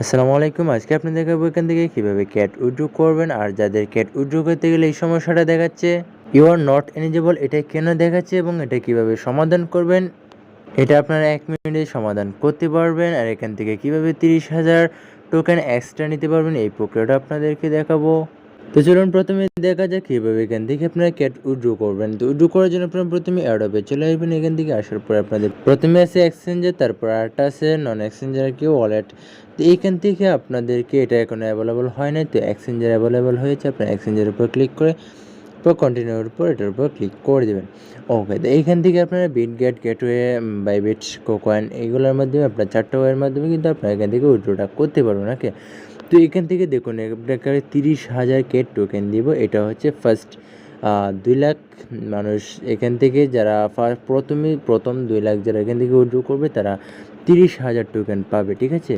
আসসালামু আলাইকুম। আজকে আপনি দেখাবো এখান থেকে কিভাবে ক্যাট উইথড্র করবেন। আর যাদের ক্যাট উইথড্র করতে গেলে এই সমস্যাটা দেখাচ্ছে, ইউ আর নট এলিজিবল, এটা কেন দেখাচ্ছে এবং এটা কিভাবে সমাধান করবেন, এটা আপনারা 1 মিনিটে সমাধান করতে পারবেন। আর এখান থেকে কিভাবে 30,000 টোকেন এক্সট্রা নিতে পারবেন এই প্রক্রিয়াটা আপনাদেরকে দেখাবো। তো চলুন প্রথমে দেখা যাক কীভাবে এখান থেকে আপনারা ক্যাট উইথড্র করবেন। তো উইথড্র করার জন্য আপনারা প্রথমে অ্যাডোবে চলে আসবেন। এখান থেকে আসার পরে আপনাদের প্রথমে আছে এক্সচেঞ্জার, তারপর আরেকটা আছে নন এক্সচেঞ্জার কি ওয়ালেট। তো এইখান থেকে আপনাদেরকে এটা এখন অ্যাভেলেবল হয় নাই, তো এক্সচেঞ্জার অ্যাভেলেবল হয়েছে। আপনার এক্সচেঞ্জারের উপর ক্লিক করে কন্টিনিউর উপর এটার উপর ক্লিক করে দেবেন। ওকে, তো এইখান থেকে আপনারা বিটগেট, গেটওয়ে, বাইবিট, কোকয়েন এইগুলোর মাধ্যমে আপনার 4টা ওয়ের মাধ্যমে কিন্তু আপনারা এখান থেকে উইথড্রটা করতে পারবেন। ওকে, তো এখান থেকে দেখুন আপনাকে 30,000 কেট টোকেন দিব। এটা হচ্ছে ফার্স্ট 2 লাখ মানুষ এখান থেকে যারা প্রথম 2 লাখ যারা এখান থেকে উইথড্র করবে তারা 30,000 টোকেন পাবে। ঠিক আছে,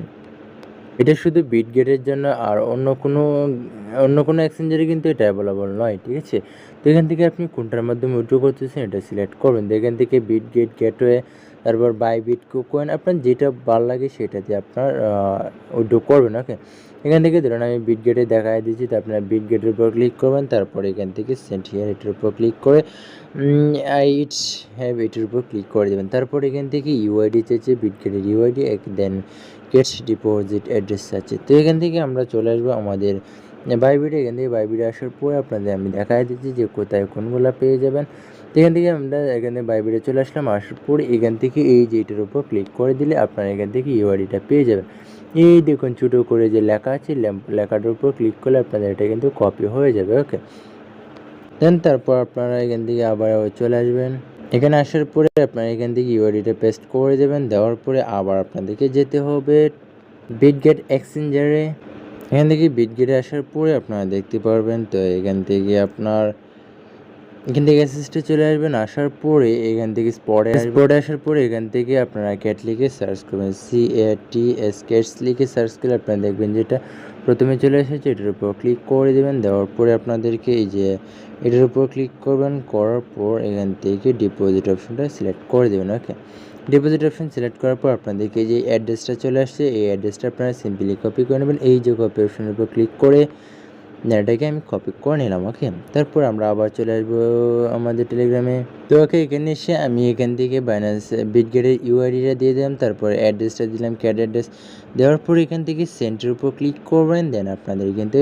এটা শুধু বিটগেটের জন্য, আর অন্য কোনো এক্সচেঞ্জারে কিন্তু এটা অ্যাভেলেবল নয়। ঠিক আছে, তো এখান থেকে আপনি কোনটার মাধ্যমে উইথড্র করতেছেন এটা সিলেক্ট করবেন। তো এখান থেকে বিটগেট, গেটওয়ে, তারপর বাইবিট, কোকয়েন আপনার যেটা ভালো লাগে সেটা দিয়ে আপনার উইথড্র করবেন। ওকে, এখান থেকে ধরুন আমি বিটগেটে দেখাই দিচ্ছি, তো আপনার বিটগেটের উপর ক্লিক করবেন। তারপর এখান থেকে সেন্ড হিয়ার এটার উপর ক্লিক করে ইটস হ্যাভ এটার উপর ক্লিক করে দেবেন। তারপর এখান থেকে ইউআইডি চেয়েছে, বিটগেটের ইউআইডি, দেন গেটস ডিপোজিট অ্যাড্রেস আছে। তো এখান থেকে আমরা চলে আসবো আমাদের বাইবিটে। এখান থেকে বাইবিটে আসার পরে আপনাদের আমি দেখাই দিচ্ছি যে কোথায় কোনগুলো পেয়ে যাবেন। তো এখান থেকে আমরা এখানে বাইবিটে চলে আসলাম। আসার পরে এখান থেকে এই যে এটার উপর ক্লিক করে দিলে আপনারা এখান থেকে ইউআইডিটা পেয়ে যাবেন। এই দেখুন ছোটো করে যে লেখা আছে, লেখাটার উপর ক্লিক করলে আপনাদের এটা কিন্তু কপি হয়ে যাবে। ওকে, দেন তারপর আপনারা এখান থেকে আবার চলে আসবেন। এখানে আসার পরে আপনারা এখান থেকে ইউআইডিটা পেস্ট করে দেবেন। দেওয়ার পরে আবার আপনাদেরকে যেতে হবে বিটগেট এক্সচেঞ্জারে। এখান থেকে বিটগেটে আসার পরে আপনারা দেখতে পারবেন, তো এখান থেকে অ্যাসেসটে চলে আসবেন। আসার পরে এখান থেকে স্পটে আসার পরে এখান থেকে আপনারা ক্যাট লিখে সার্চ করবেন, CATS ক্যাটস লিখে সার্চ করলে আপনারা দেখবেন যেটা প্রথমে চলে এসেছে, এটার উপর ক্লিক করে দেবেন। দেওয়ার পরে আপনাদেরকে এই যে এটার উপর ক্লিক করবেন। করার পর এখান থেকে ডিপোজিট অপশনটা সিলেক্ট করে দেবেন। ওকে, ডিপোজিট অপশন সিলেক্ট করার পর আপনাদেরকে যে অ্যাড্রেসটা চলে আসছে, এই অ্যাড্রেসটা আপনারা সিম্পলি কপি করে নেবেন। এই যে কপি অপশনের উপর ক্লিক করে এটাকে আমি কপি করে নিলাম। ওকে, তারপর আমরা আবার চলে আসবো আমাদের টেলিগ্রামে। তো ওকে, এখানে এসে আমি এখান থেকে বাইন্যান্স বিটগেটের ইউআইডিটা দিয়ে দিলাম, তারপর অ্যাড্রেসটা দিলাম, ক্যাট অ্যাড্রেস। দেওয়ার পর এখান থেকে সেন্টের উপর ক্লিক করবেন। দেন আপনাদের কিন্তু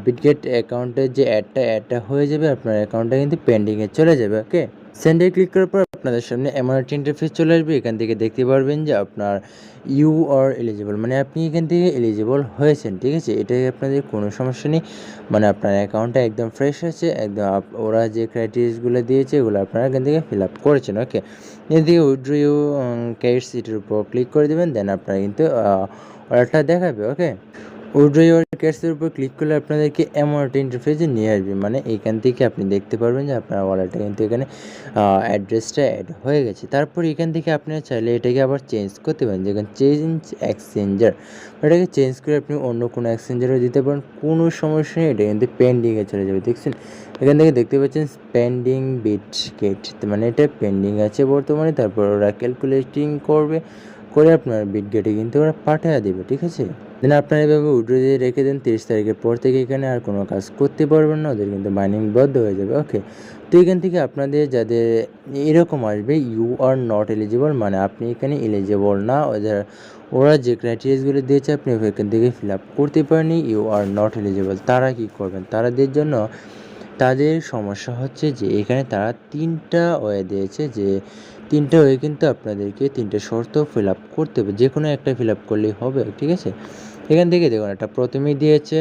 বিটগেট অ্যাকাউন্টের যে অ্যাডটা হয়ে যাবে, আপনার অ্যাকাউন্টটা কিন্তু পেন্ডিংয়ে চলে যাবে। ওকে, সেন্ডে ক্লিক করার পর আপনাদের সামনে এমন একটা ইন্টারফেস চলে আসবে। এখান থেকে দেখতে পারবেন যে আপনার ইউ আর এলিজিবল, মানে আপনি এখান থেকে এলিজিবল হয়েছেন। ঠিক আছে, এটাই আপনাদের কোনো সমস্যা নেই, মানে আপনার অ্যাকাউন্টটা একদম ফ্রেশ আছে, একদম ওরা যে ক্রাইটেরিয়াসগুলো দিয়েছে এগুলো আপনারা এখান থেকে ফিল আপ করেছেন। ওকে, এদিকে উইথড্র ইউ ক্যাটস এটার উপর ক্লিক করে দেবেন। দেন আপনারা কিন্তু অর্ডারটা দেখাবে। ওকে, উইথড্র ইউর ক্যাটসের উপর ক্লিক করলে আপনাদেরকে এমন একটা ইন্টারফেসে নিয়ে আসবে, মানে এইখান থেকে আপনি দেখতে পারবেন যে আপনার ওয়ালেটটা কিন্তু এখানে অ্যাড্রেসটা অ্যাড হয়ে গেছে। তারপর এখান থেকে আপনারা চাইলে এটাকে আবার চেঞ্জ করতে পারেন, যেখানে চেঞ্জ এক্সচেঞ্জার, এটাকে চেঞ্জ করে আপনি অন্য কোনো এক্সচেঞ্জারও দিতে পারেন, কোনো সমস্যা নেই। এটা কিন্তু পেন্ডিংয়ে চলে যাবে। দেখছেন এখান থেকে দেখতে পাচ্ছেন পেন্ডিং বিটগেট, মানে এটা পেন্ডিং আছে বর্তমানে। তারপর ওরা ক্যালকুলেটিং করে আপনার বিটগেটে কিন্তু ওরা পাঠিয়ে দেবে। ঠিক আছে, দেন আপনারা এভাবে উইথড্র দিয়ে রেখে দেন। 30 তারিখের পর থেকে এখানে আর কোনো কাজ করতে পারবেন না, ওদের কিন্তু মাইনিং বন্ধ হয়ে যাবে। ওকে, তো এখান থেকে আপনাদের যাদের এরকম আসবে ইউ আর নট এলিজিবল, মানে আপনি এখানে এলিজিবল না, ওরা যে ক্রাইটেরিয়াসগুলো দিয়েছে আপনি এখান থেকে ফিল আপ করতে পারেনি, ইউ আর নট এলিজিবল। তারা কি করবেন, তাদের জন্য তাদের সমস্যা হচ্ছে যে এখানে তারা 3টা ওয়ে দিয়েছে, যে 3টা ওয়ে কিন্তু আপনাদেরকে 3টে শর্ত ফিল আপ করতে হবে, যে কোনো একটা ফিল আপ করলেই হবে। ঠিক আছে, এখান থেকে দেখুন একটা প্রথমেই দিয়েছে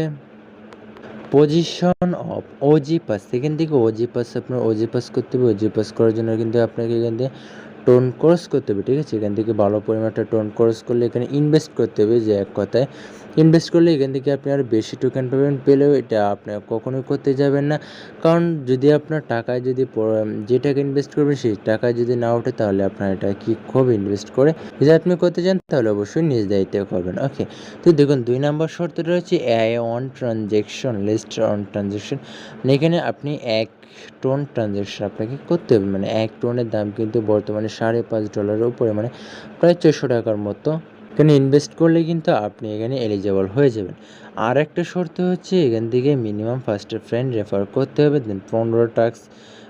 পজিশন অফ ওজি পাস। এখান থেকে ওজি পাস আপনার ওজি পাস করতে হবে। ওজি পাস করার জন্য কিন্তু আপনাকে এখান থেকে টোন কোর্স করতে হবে। ঠিক আছে, এখান থেকে ভালো পরিমাণটা টোন কোর্স করলে এখানে ইনভেস্ট করতে হবে, যে এক কথায় ইনভেস্ট করলে এখান থেকে আপনি আরও বেশি টোকেন পাবেন। পেলেও এটা আপনি কখনোই করতে যাবেন না, কারণ যদি আপনার টাকায় যদি যে টাকা ইনভেস্ট করবেন সেই টাকায় যদি না ওঠে তাহলে আপনার এটা কি খুব ইনভেস্ট করে যদি আপনি করতে চান তাহলে অবশ্যই নিজ দায়িত্বে করবেন। ওকে, তো দেখুন 2 নম্বর শর্তটা হচ্ছে on transaction list on transaction, মানে এখানে আপনি 1 টোন ট্রানজ্যাকশন আপনাকে করতে হবে, মানে 1 টোনের দাম কিন্তু বর্তমানে $5.5 উপরে, মানে প্রায় 400 টাকার মতো। এখানে ইনভেস্ট করলে কিন্তু আপনি এখানে এলিজিবল হয়ে যাবেন। আর একটা শর্ত হচ্ছে এখান থেকে মিনিমাম ফার্স্টে ফ্রেন্ড রেফার করতে হবে, দেন 15 টাস্ক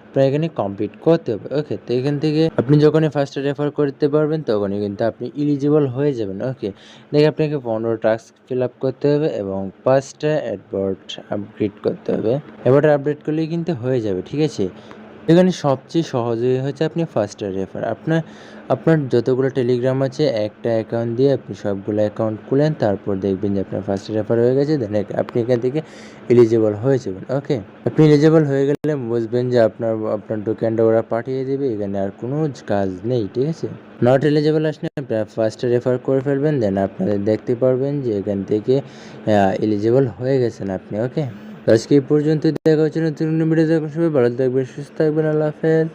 আপনার এখানে কমপ্লিট করতে হবে। ওকে, তো এখান থেকে আপনি যখনই ফার্স্টে রেফার করতে পারবেন তখনই কিন্তু আপনি এলিজিবল হয়ে যাবেন। ওকে, দেখে আপনাকে 15 টাস্ক ফিল আপ করতে হবে এবং 5টা অ্যাডভার্ট আপগ্রেড করতে হবে। অ্যাডভার্ট আপডেট করলেই কিন্তু হয়ে যাবে, ঠিক আছে। এখানে সবচেয়ে সহজই হচ্ছে আপনি ফার্স্টে রেফার আপনার যতগুলো টেলিগ্রাম আছে একটা অ্যাকাউন্ট দিয়ে আপনি সবগুলো অ্যাকাউন্ট খুলেন, তারপর দেখবেন যে আপনার ফার্স্ট রেফার হয়ে গেছে, দেন আপনি এখান থেকে এলিজিবল হয়ে যাবেন। ওকে, আপনি এলিজিবল হয়ে গেলে বুঝবেন যে আপনার টোকেনটা ওরা পাঠিয়ে দেবে, এখানে আর কোনো কাজ নেই, ঠিক আছে। নট এলিজিবল আসলে আপনার ফার্স্টে রেফার করে ফেলবেন, দেন আপনাদের দেখতে পারবেন যে এখান থেকে এলিজিবল হয়ে গেছেন আপনি। ওকে, আজকে এই পর্যন্ত, দেখা হচ্ছে নতুন ভিডিও। সবাই ভালো থাকবেন, সুস্থ থাকবেন, আল্লাহ হাফেজ।